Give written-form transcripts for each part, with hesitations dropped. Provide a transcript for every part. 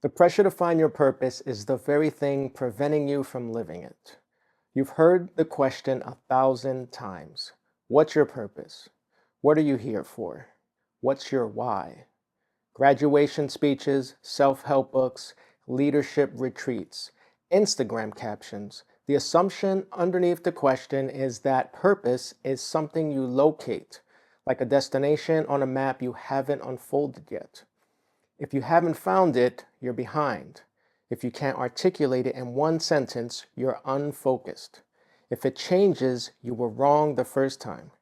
The pressure to find your purpose is the very thing preventing you from living it. You've heard the question 1,000 times. What's your purpose? What are you here for? What's your why? Graduation speeches, self-help books, leadership retreats, Instagram captions. The assumption underneath the question is that purpose is something you locate, like a destination on a map you haven't unfolded yet. If you haven't found it, you're behind. If you can't articulate it in one sentence, you're unfocused. If it changes, you were wrong the first time.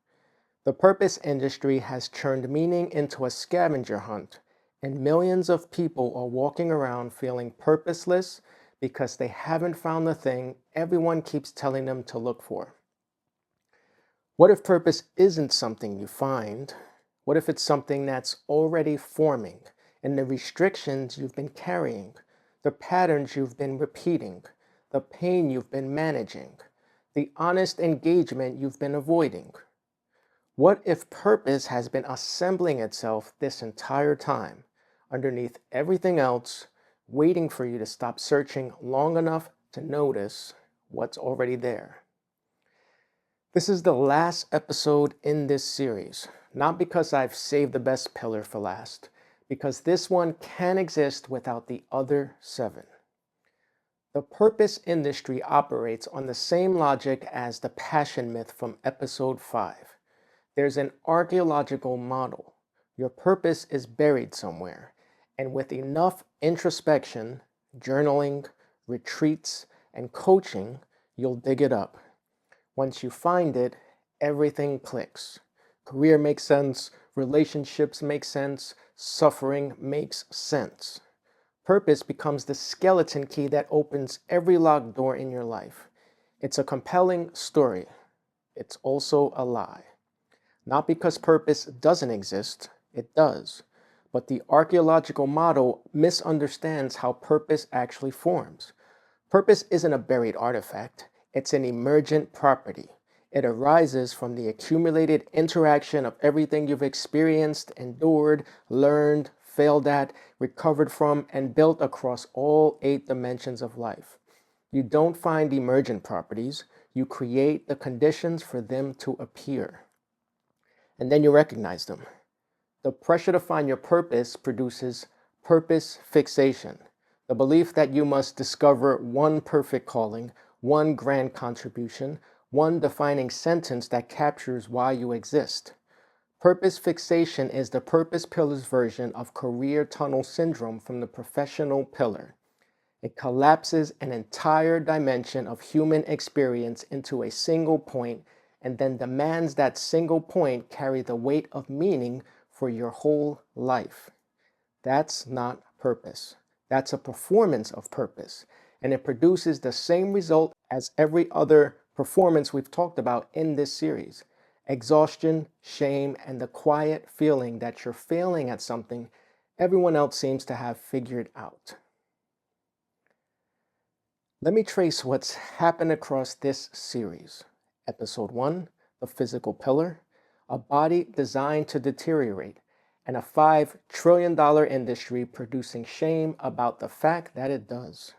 The purpose industry has turned meaning into a scavenger hunt, and millions of people are walking around feeling purposeless because they haven't found the thing everyone keeps telling them to look for. What if purpose isn't something you find? What if it's something that's already forming? And the restrictions you've been carrying, the patterns you've been repeating, the pain you've been managing, the honest engagement you've been avoiding. What if purpose has been assembling itself this entire time, underneath everything else, waiting for you to stop searching long enough to notice what's already there? This is the last episode in this series, not because I've saved the best pillar for last, because this one can't exist without the other 7. The purpose industry operates on the same logic as the passion myth from episode 5. There's an archaeological model. Your purpose is buried somewhere, and with enough introspection, journaling, retreats, and coaching, you'll dig it up. Once you find it, everything clicks. Career makes sense, relationships make sense, suffering makes sense. Purpose becomes the skeleton key that opens every locked door in your life. It's a compelling story. It's also a lie. Not because purpose doesn't exist, it does. But the archaeological model misunderstands how purpose actually forms. Purpose isn't a buried artifact. It's an emergent property. It arises from the accumulated interaction of everything you've experienced, endured, learned, failed at, recovered from, and built across all 8 dimensions of life. You don't find emergent properties. You create the conditions for them to appear. And then you recognize them. The pressure to find your purpose produces purpose fixation, the belief that you must discover one perfect calling, one grand contribution, one defining sentence that captures why you exist. Purpose fixation is the purpose pillar's version of career tunnel syndrome from the professional pillar. It collapses an entire dimension of human experience into a single point and then demands that single point carry the weight of meaning for your whole life. That's not purpose. That's a performance of purpose, and it produces the same result as every other performance we've talked about in this series. Exhaustion, shame, and the quiet feeling that you're failing at something everyone else seems to have figured out. Let me trace what's happened across this series. Episode 1, the physical pillar, a body designed to deteriorate, and a $5 trillion industry producing shame about the fact that it does.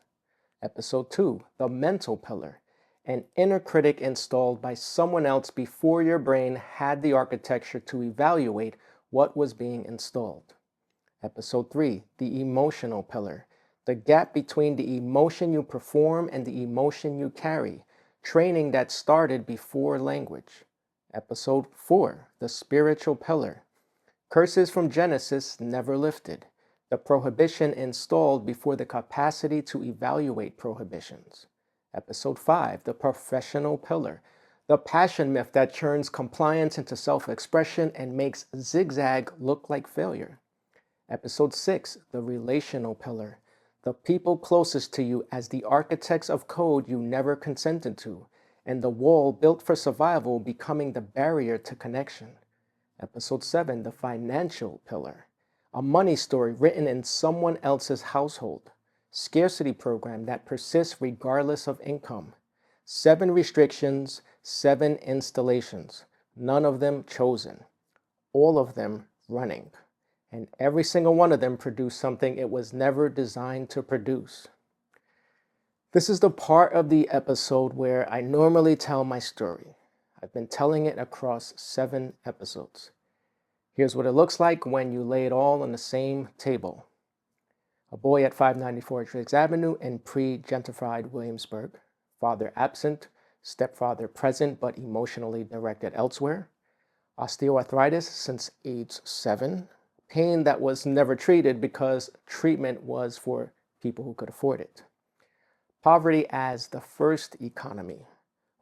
Episode 2, the mental pillar, an inner critic installed by someone else before your brain had the architecture to evaluate what was being installed. Episode 3, the emotional pillar, the gap between the emotion you perform and the emotion you carry, training that started before language. Episode 4, the spiritual pillar, curses from Genesis never lifted, the prohibition installed before the capacity to evaluate prohibitions. Episode 5, the professional pillar, the passion myth that turns compliance into self-expression and makes zigzag look like failure. Episode 6, the relational pillar, the people closest to you as the architects of code you never consented to, and the wall built for survival becoming the barrier to connection. Episode 7, the financial pillar, a money story written in someone else's household, scarcity program that persists regardless of income, 7 restrictions, 7 installations, none of them chosen, all of them running. and every single one of them produced something it was never designed to produce. This is the part of the episode where I normally tell my story. I've been telling it across 7 episodes. Here's what it looks like when you lay it all on the same table. A boy at 594 Driggs Avenue in pre-gentrified Williamsburg. Father absent, stepfather present but emotionally directed elsewhere. Osteoarthritis since age 7. Pain that was never treated because treatment was for people who could afford it. Poverty as the first economy.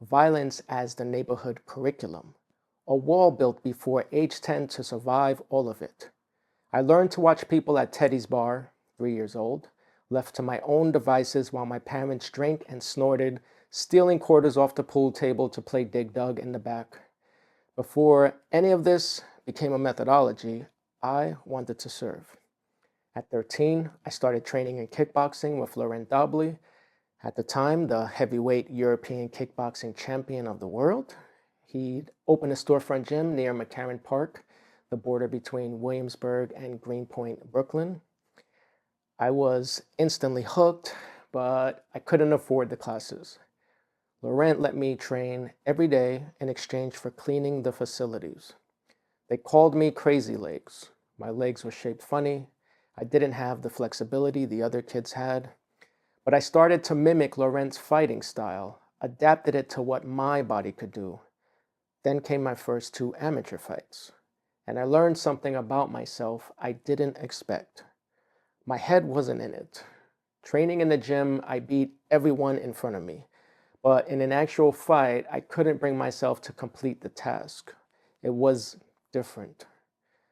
Violence as the neighborhood curriculum. A wall built before age 10 to survive all of it. I learned to watch people at Teddy's bar, 3 years old, left to my own devices while my parents drank and snorted, stealing quarters off the pool table to play Dig Dug in the back. Before any of this became a methodology, I wanted to serve. At 13, I started training in kickboxing with Laurent Dabley, at the time the heavyweight European kickboxing champion of the world. He'd opened a storefront gym near McCarran Park, the border between Williamsburg and Greenpoint, Brooklyn. I was instantly hooked, but I couldn't afford the classes. Laurent let me train every day in exchange for cleaning the facilities. They called me Crazy Legs. My legs were shaped funny. I didn't have the flexibility the other kids had. But I started to mimic Laurent's fighting style, adapted it to what my body could do. Then came my first 2 amateur fights, and I learned something about myself I didn't expect. My head wasn't in it. Training in the gym, I beat everyone in front of me, but in an actual fight, I couldn't bring myself to complete the task. It was different.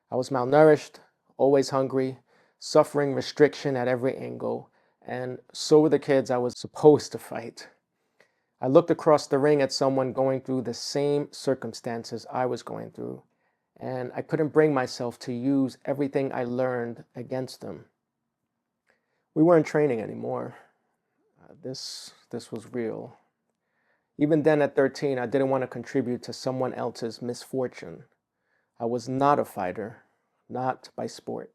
I was malnourished, always hungry, suffering restriction at every angle, and so were the kids I was supposed to fight. I looked across the ring at someone going through the same circumstances I was going through, and I couldn't bring myself to use everything I learned against them. We weren't training anymore. This was real. Even then at 13, I didn't want to contribute to someone else's misfortune. I was not a fighter, not by sport.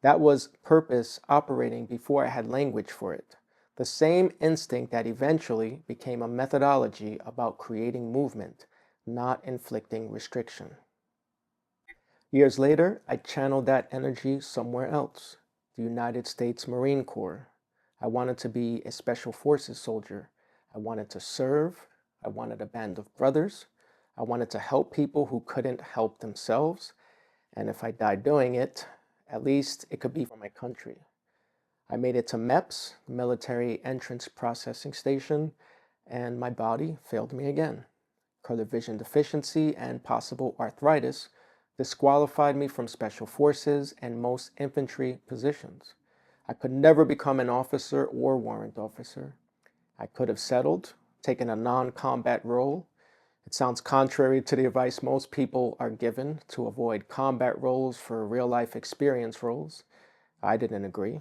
That was purpose operating before I had language for it. The same instinct that eventually became a methodology about creating movement, not inflicting restriction. Years later, I channeled that energy somewhere else, the United States Marine Corps. I wanted to be a Special Forces soldier. I wanted to serve. I wanted a band of brothers. I wanted to help people who couldn't help themselves. And if I died doing it, at least it could be for my country. I made it to MEPS, Military Entrance Processing Station, and my body failed me again. Color vision deficiency and possible arthritis disqualified me from special forces and most infantry positions. I could never become an officer or warrant officer. I could have settled, taken a non-combat role. It sounds contrary to the advice most people are given to avoid combat roles for real-life experience roles. I didn't agree.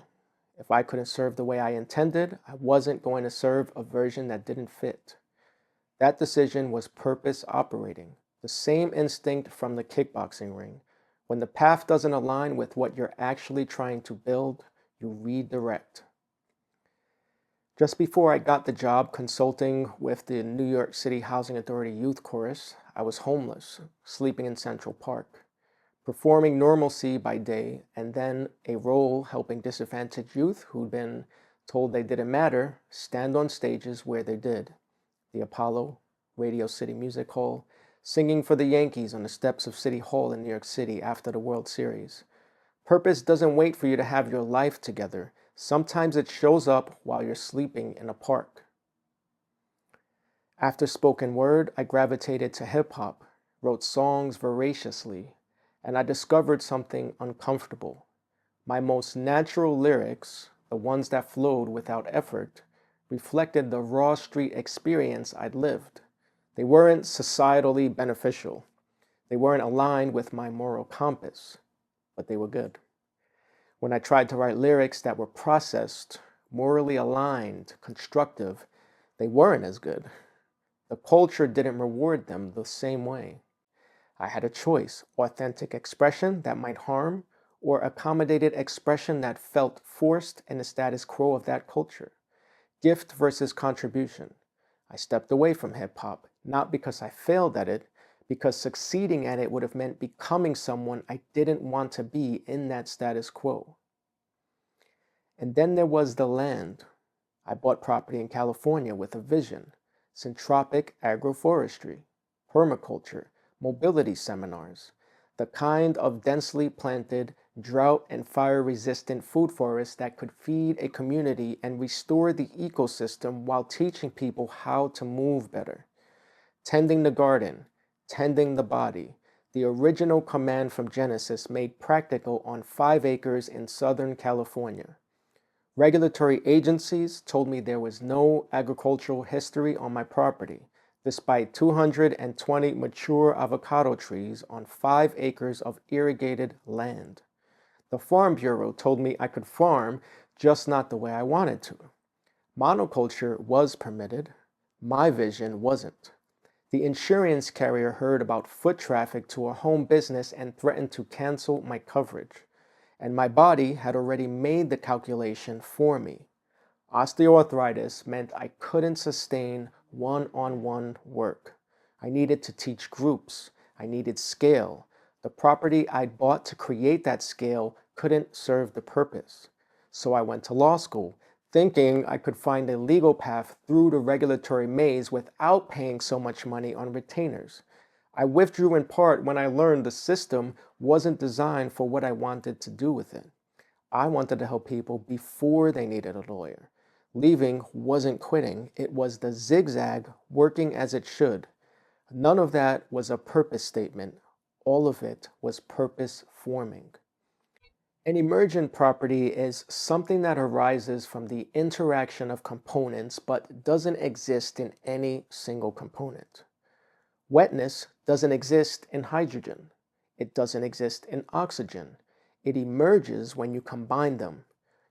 If I couldn't serve the way I intended, I wasn't going to serve a version that didn't fit. That decision was purpose operating, the same instinct from the kickboxing ring. When the path doesn't align with what you're actually trying to build, you redirect. Just before I got the job consulting with the New York City Housing Authority Youth Chorus, I was homeless, sleeping in Central Park, performing normalcy by day, and then a role helping disadvantaged youth who'd been told they didn't matter stand on stages where they did. The Apollo, Radio City Music Hall, singing for the Yankees on the steps of City Hall in New York City after the World Series. Purpose doesn't wait for you to have your life together. Sometimes it shows up while you're sleeping in a park. After spoken word, I gravitated to hip-hop, wrote songs voraciously, and I discovered something uncomfortable. My most natural lyrics, the ones that flowed without effort, reflected the raw street experience I'd lived. They weren't societally beneficial. They weren't aligned with my moral compass, but they were good. When I tried to write lyrics that were processed, morally aligned, constructive, they weren't as good. The culture didn't reward them the same way. I had a choice: authentic expression that might harm, or accommodated expression that felt forced in the status quo of that culture. Gift versus contribution. I stepped away from hip hop, not because I failed at it, because succeeding at it would have meant becoming someone I didn't want to be in that status quo. And then there was the land. I bought property in California with a vision: syntropic agroforestry, permaculture, mobility seminars, the kind of densely planted, drought and fire resistant food forest that could feed a community and restore the ecosystem while teaching people how to move better. Tending the garden, tending the body, the original command from Genesis made practical on 5 acres in Southern California. Regulatory agencies told me there was no agricultural history on my property, despite 220 mature avocado trees on 5 acres of irrigated land. The Farm Bureau told me I could farm, just not the way I wanted to. Monoculture was permitted. My vision wasn't. The insurance carrier heard about foot traffic to a home business and threatened to cancel my coverage. And my body had already made the calculation for me. Osteoarthritis meant I couldn't sustain one-on-one work. I needed to teach groups. I needed scale. The property I'd bought to create that scale couldn't serve the purpose. So I went to law school, thinking I could find a legal path through the regulatory maze without paying so much money on retainers. I withdrew in part when I learned the system wasn't designed for what I wanted to do with it. I wanted to help people before they needed a lawyer. Leaving wasn't quitting, it was the zigzag working as it should. None of that was a purpose statement. All of it was purpose forming. An emergent property is something that arises from the interaction of components but doesn't exist in any single component. Wetness doesn't exist in hydrogen. It doesn't exist in oxygen. It emerges when you combine them.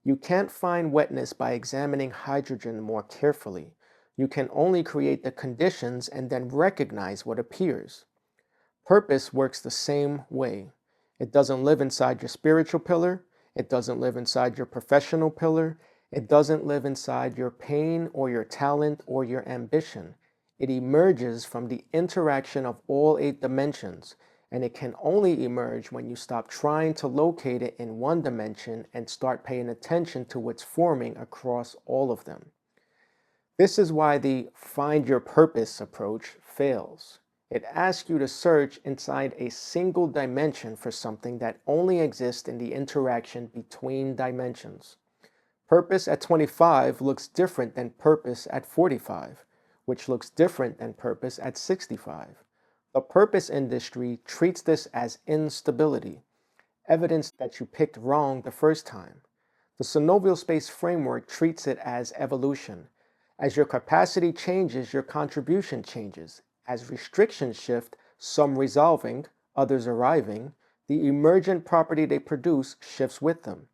You can't find wetness by examining hydrogen more carefully. You can only create the conditions and then recognize what appears. Purpose works the same way. It doesn't live inside your spiritual pillar. It doesn't live inside your professional pillar. It doesn't live inside your pain or your talent or your ambition. It emerges from the interaction of all 8 dimensions, and it can only emerge when you stop trying to locate it in one dimension and start paying attention to what's forming across all of them. This is why the find your purpose approach fails. It asks you to search inside a single dimension for something that only exists in the interaction between dimensions. Purpose at 25 looks different than purpose at 45, which looks different than purpose at 65. The purpose industry treats this as instability, evidence that you picked wrong the first time. The Synovial space framework treats it as evolution. As your capacity changes, your contribution changes. As restrictions shift, some resolving, others arriving, the emergent property they produce shifts with them.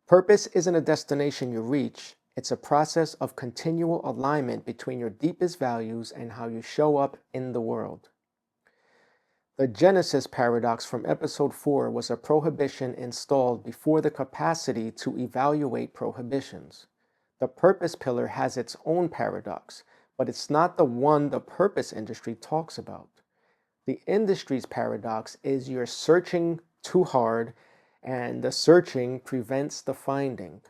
Purpose isn't a destination you reach. It's a process of continual alignment between your deepest values and how you show up in the world. The Genesis paradox from episode 4 was a prohibition installed before the capacity to evaluate prohibitions. The purpose pillar has its own paradox, but it's not the one the purpose industry talks about. The industry's paradox is you're searching too hard, and the searching prevents the finding.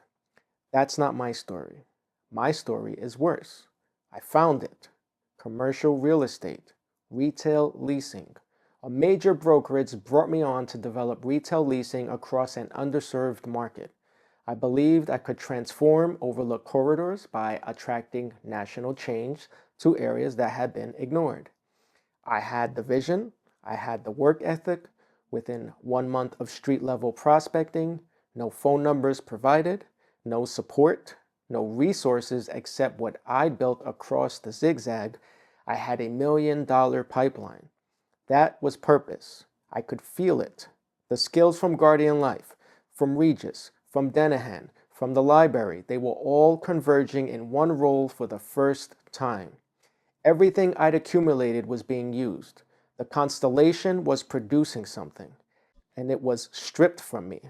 That's not my story. My story is worse. I found it. Commercial real estate, retail leasing. A major brokerage brought me on to develop retail leasing across an underserved market. I believed I could transform overlooked corridors by attracting national change to areas that had been ignored. I had the vision, I had the work ethic. Within 1 month of street level prospecting, no phone numbers provided, no support, no resources except what I'd built across the zigzag, I had $1 million pipeline. That was purpose. I could feel it. The skills from Guardian Life, from Regis, from Denahan, from the library, they were all converging in one role for the first time. Everything I'd accumulated was being used. The constellation was producing something. and it was stripped from me.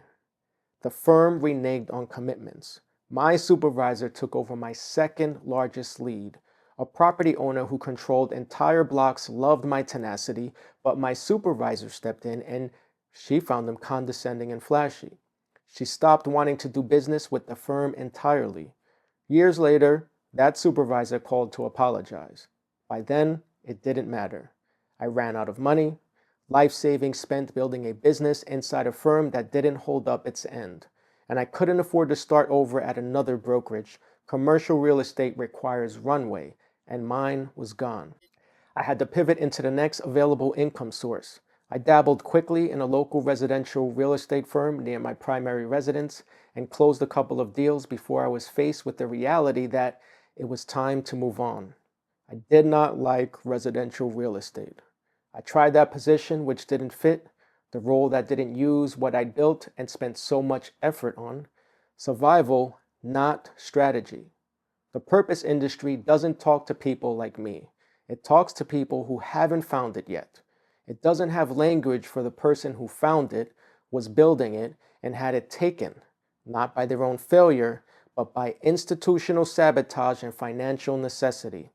The firm reneged on commitments. My supervisor took over my second largest lead. A property owner who controlled entire blocks loved my tenacity, but my supervisor stepped in and she found him condescending and flashy. She stopped wanting to do business with the firm entirely. Years later, that supervisor called to apologize. By then, it didn't matter. I ran out of money, life savings spent building a business inside a firm that didn't hold up its end. And I couldn't afford to start over at another brokerage. Commercial real estate requires runway, and mine was gone. I had to pivot into the next available income source. I dabbled quickly in a local residential real estate firm near my primary residence and closed a couple of deals before I was faced with the reality that it was time to move on. I did not like residential real estate. I tried that position which didn't fit, the role that didn't use what I'd built and spent so much effort on. Survival, not strategy. The purpose industry doesn't talk to people like me. It talks to people who haven't found it yet. It doesn't have language for the person who found it, was building it, and had it taken, not by their own failure, but by institutional sabotage and financial necessity.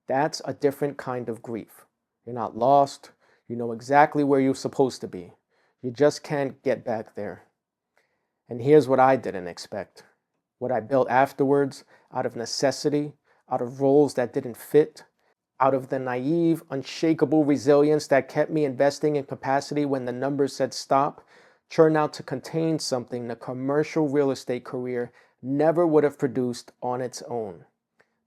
That's a different kind of grief. You're not lost. You know exactly where you're supposed to be. You just can't get back there. And here's what I didn't expect. What I built afterwards, out of necessity, out of roles that didn't fit, out of the naive, unshakable resilience that kept me investing in capacity when the numbers said stop, turned out to contain something the commercial real estate career never would have produced on its own.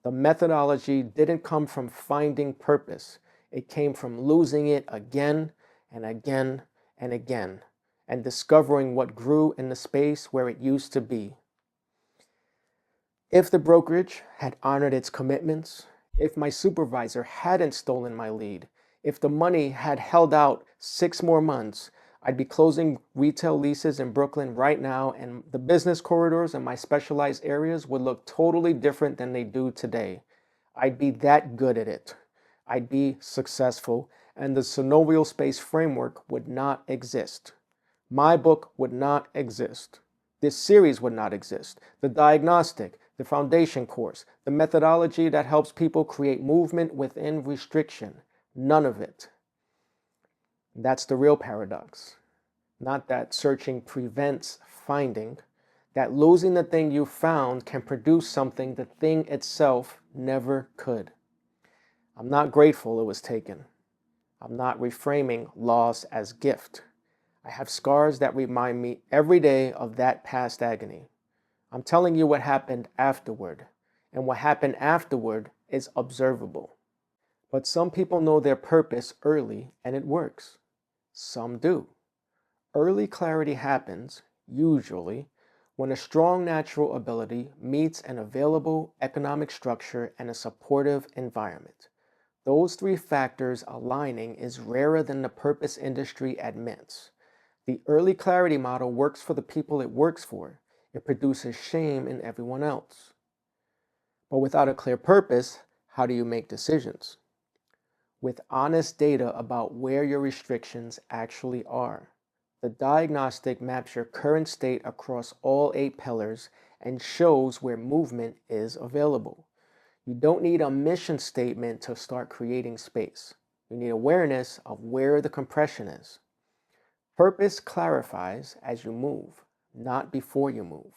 The methodology didn't come from finding purpose. It came from losing it again and again and again, and discovering what grew in the space where it used to be. If the brokerage had honored its commitments, if my supervisor hadn't stolen my lead, if the money had held out 6 more months, I'd be closing retail leases in Brooklyn right now, and the business corridors in my specialized areas would look totally different than they do today. I'd be that good at it. I'd be successful, and the Synovial space framework would not exist. My book would not exist. This series would not exist. The diagnostic, the foundation course, the methodology that helps people create movement within restriction. None of it. That's the real paradox. Not that searching prevents finding, that losing the thing you found can produce something the thing itself never could. I'm not grateful it was taken. I'm not reframing loss as gift. I have scars that remind me every day of that past agony. I'm telling you what happened afterward, and what happened afterward is observable. But some people know their purpose early and it works. Some do. Early clarity happens, usually, when a strong natural ability meets an available economic structure and a supportive environment. Those 3 factors aligning is rarer than the purpose industry admits. The early clarity model works for the people it works for. It produces shame in everyone else. But without a clear purpose, how do you make decisions? With honest data about where your restrictions actually are. The diagnostic maps your current state across all 8 pillars and shows where movement is available. You don't need a mission statement to start creating space. You need awareness of where the compression is. Purpose clarifies as you move, not before you move.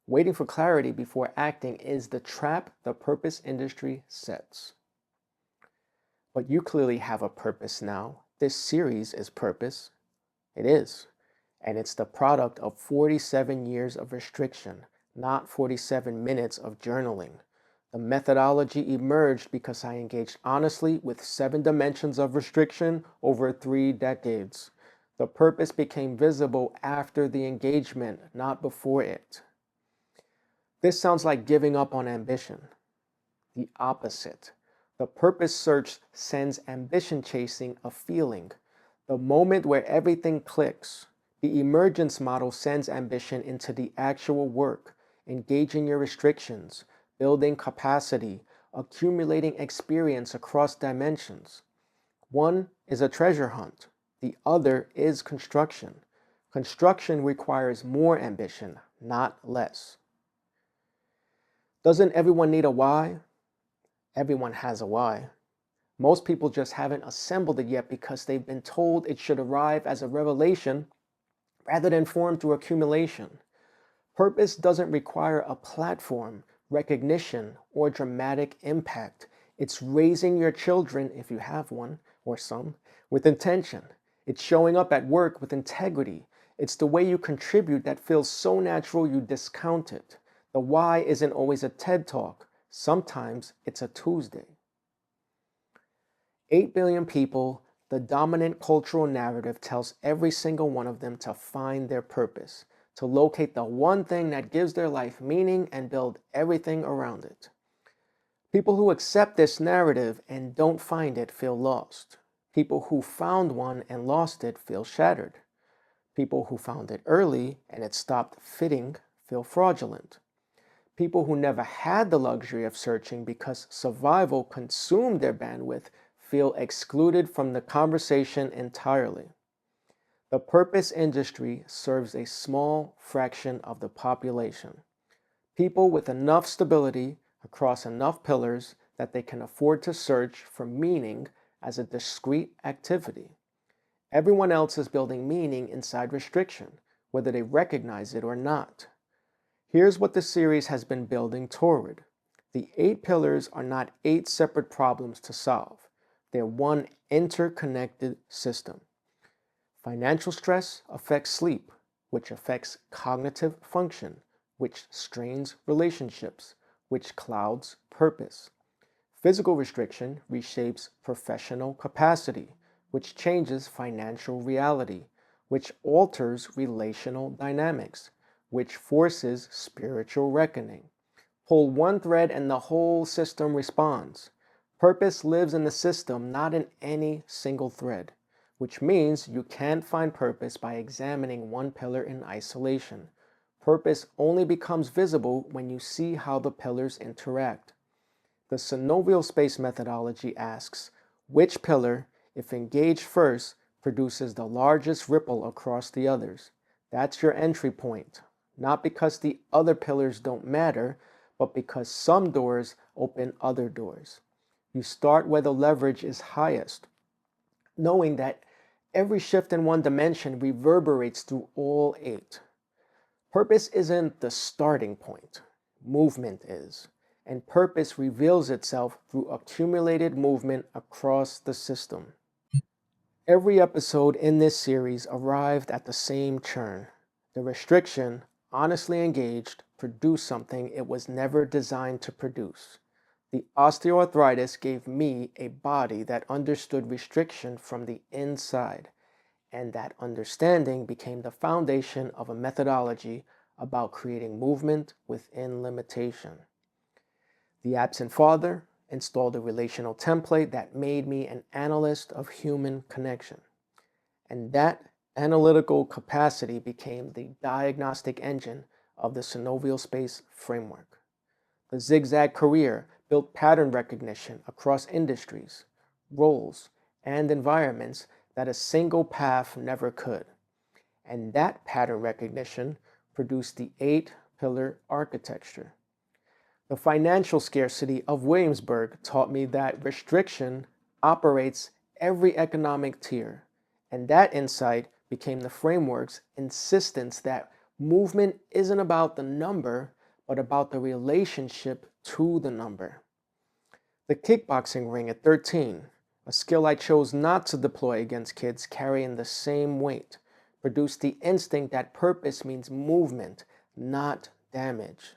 Waiting for clarity before acting is the trap the purpose industry sets. But you clearly have a purpose now. This series is purpose. It is. And it's the product of 47 years of restriction, not 47 minutes of journaling. The methodology emerged because I engaged honestly with 7 dimensions of restriction over 3 decades. The purpose became visible after the engagement, not before it. This sounds like giving up on ambition. The opposite. The purpose search sends ambition chasing a feeling, the moment where everything clicks. The emergence model sends ambition into the actual work, engaging your restrictions, building capacity, accumulating experience across dimensions. One is a treasure hunt. The other is construction. Construction requires more ambition, not less. Doesn't everyone need a why? Everyone has a why. Most people just haven't assembled it yet because they've been told it should arrive as a revelation rather than form through accumulation. Purpose doesn't require a platform, recognition, or dramatic impact. It's raising your children, if you have one or some, with intention. It's showing up at work with integrity. It's the way you contribute that feels so natural you discount it. The why isn't always a TED Talk. Sometimes it's a Tuesday. 8 billion people, the dominant cultural narrative tells every single one of them to find their purpose, to locate the one thing that gives their life meaning and build everything around it. People who accept this narrative and don't find it feel lost. People who found one and lost it feel shattered. People who found it early and it stopped fitting feel fraudulent. People who never had the luxury of searching because survival consumed their bandwidth feel excluded from the conversation entirely. The purpose industry serves a small fraction of the population. People with enough stability across enough pillars that they can afford to search for meaning as a discrete activity. Everyone else is building meaning inside restriction, whether they recognize it or not. Here's what the series has been building toward. The 8 pillars are not 8 separate problems to solve. They're one interconnected system. Financial stress affects sleep, which affects cognitive function, which strains relationships, which clouds purpose. Physical restriction reshapes professional capacity, which changes financial reality, which alters relational dynamics, which forces spiritual reckoning. Pull one thread and the whole system responds. Purpose lives in the system, not in any single thread, which means you can't find purpose by examining one pillar in isolation. Purpose only becomes visible when you see how the pillars interact. The Synovial space methodology asks, which pillar, if engaged first, produces the largest ripple across the others? That's your entry point. Not because the other pillars don't matter, but because some doors open other doors. You start where the leverage is highest, knowing that every shift in one dimension reverberates through all 8. Purpose isn't the starting point. Movement is. And purpose reveals itself through accumulated movement across the system. Every episode in this series arrived at the same churn. The restriction, honestly engaged, produced something it was never designed to produce. The osteoarthritis gave me a body that understood restriction from the inside, and that understanding became the foundation of a methodology about creating movement within limitation. The absent father installed a relational template that made me an analyst of human connection. And that analytical capacity became the diagnostic engine of the Synovial space framework. The zigzag career built pattern recognition across industries, roles, and environments that a single path never could. And that pattern recognition produced the 8-pillar architecture. The financial scarcity of Williamsburg taught me that restriction operates every economic tier, and that insight became the framework's insistence that movement isn't about the number, but about the relationship to the number. The kickboxing ring at 13, a skill I chose not to deploy against kids carrying the same weight, produced the instinct that purpose means movement, not damage.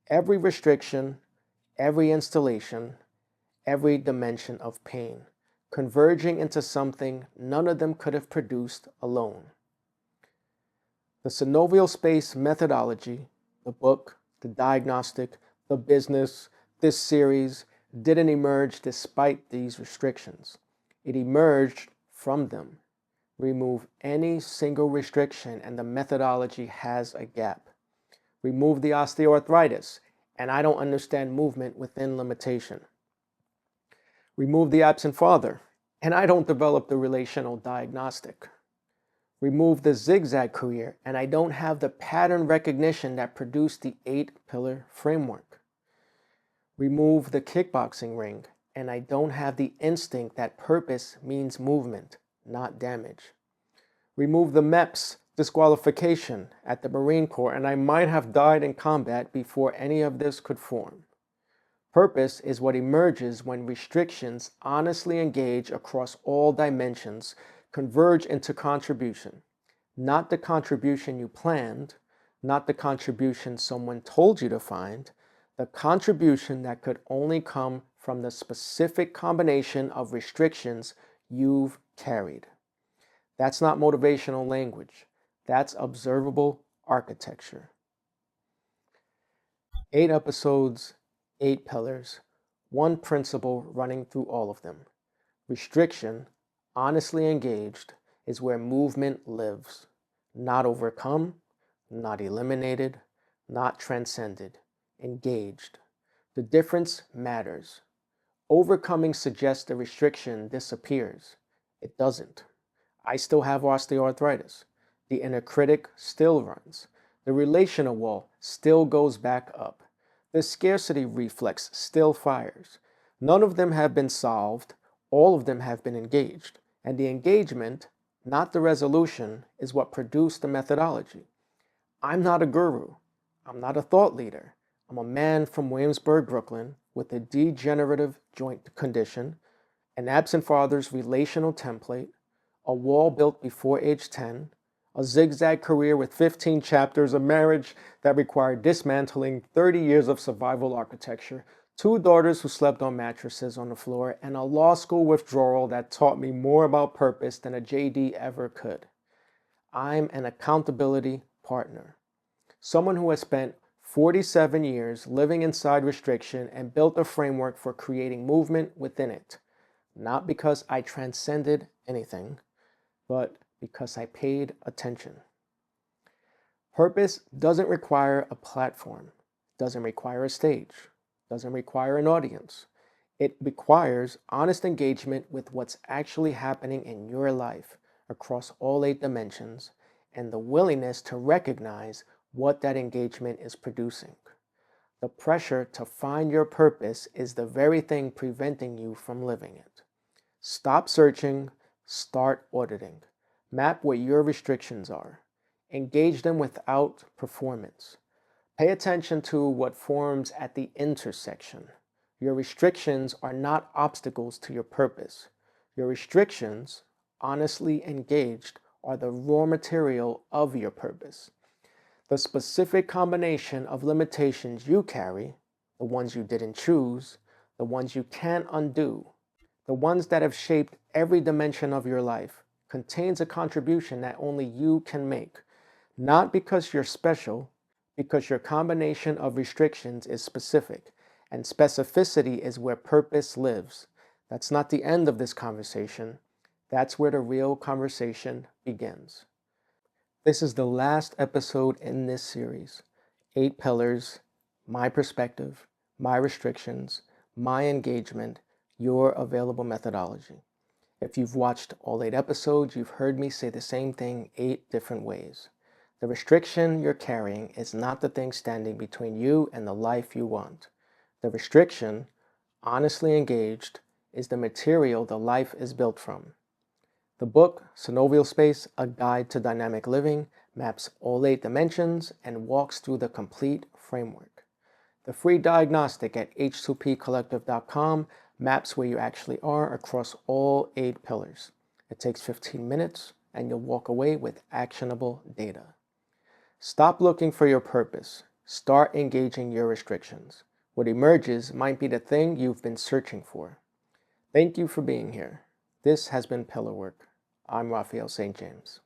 Every restriction, every installation, every dimension of pain, converging into something none of them could have produced alone. The Synovial space methodology, the book, the diagnostic, the business, this series didn't emerge despite these restrictions. It emerged from them. Remove any single restriction and the methodology has a gap. Remove the osteoarthritis, and I don't understand movement within limitation. Remove the absent father, and I don't develop the relational diagnostic. Remove the zigzag career, and I don't have the pattern recognition that produced the 8-pillar framework. Remove the kickboxing ring, and I don't have the instinct that purpose means movement, not damage. Remove the MEPS disqualification at the Marine Corps, and I might have died in combat before any of this could form. Purpose is what emerges when restrictions honestly engage across all dimensions, converge into contribution. Not the contribution you planned, not the contribution someone told you to find, the contribution that could only come from the specific combination of restrictions you've carried. That's not motivational language. That's observable architecture. 8 episodes, 8 pillars, one principle running through all of them. Restriction, honestly engaged, is where movement lives. Not overcome, not eliminated, not transcended. Engaged. The difference matters. Overcoming suggests the restriction disappears. It doesn't. I still have osteoarthritis. The inner critic still runs. The relational wall still goes back up. The scarcity reflex still fires. None of them have been solved. All of them have been engaged. And the engagement, not the resolution, is what produced the methodology. I'm not a guru. I'm not a thought leader. I'm a man from Williamsburg, Brooklyn, with a degenerative joint condition, an absent father's relational template, a wall built before age 10, a zigzag career with 15 chapters, a marriage that required dismantling, 30 years of survival architecture, 2 daughters who slept on mattresses on the floor, and a law school withdrawal that taught me more about purpose than a JD ever could. I'm an accountability partner. Someone who has spent 47 years living inside restriction and built a framework for creating movement within it. Not because I transcended anything, but because I paid attention. Purpose doesn't require a platform, doesn't require a stage, doesn't require an audience. It requires honest engagement with what's actually happening in your life across all 8 dimensions, and the willingness to recognize what that engagement is producing. The pressure to find your purpose is the very thing preventing you from living it. Stop searching, start auditing. Map what your restrictions are. Engage them without performance. Pay attention to what forms at the intersection. Your restrictions are not obstacles to your purpose. Your restrictions, honestly engaged, are the raw material of your purpose. The specific combination of limitations you carry, the ones you didn't choose, the ones you can't undo, the ones that have shaped every dimension of your life, contains a contribution that only you can make. Not because you're special, because your combination of restrictions is specific, and specificity is where purpose lives. That's not the end of this conversation. That's where the real conversation begins. This is the last episode in this series. 8 pillars, my perspective, my restrictions, my engagement, your available methodology. If you've watched all 8 episodes, you've heard me say the same thing 8 different ways. The restriction you're carrying is not the thing standing between you and the life you want. The restriction, honestly engaged, is the material the life is built from. The book, Synovial Space, A Guide to Dynamic Living, maps all 8 dimensions and walks through the complete framework. The free diagnostic at h2pcollective.com maps where you actually are across all 8 pillars. It takes 15 minutes and you'll walk away with actionable data. Stop looking for your purpose. Start engaging your restrictions. What emerges might be the thing you've been searching for. Thank you for being here. This has been Pillar Work. I'm Raphael St. James.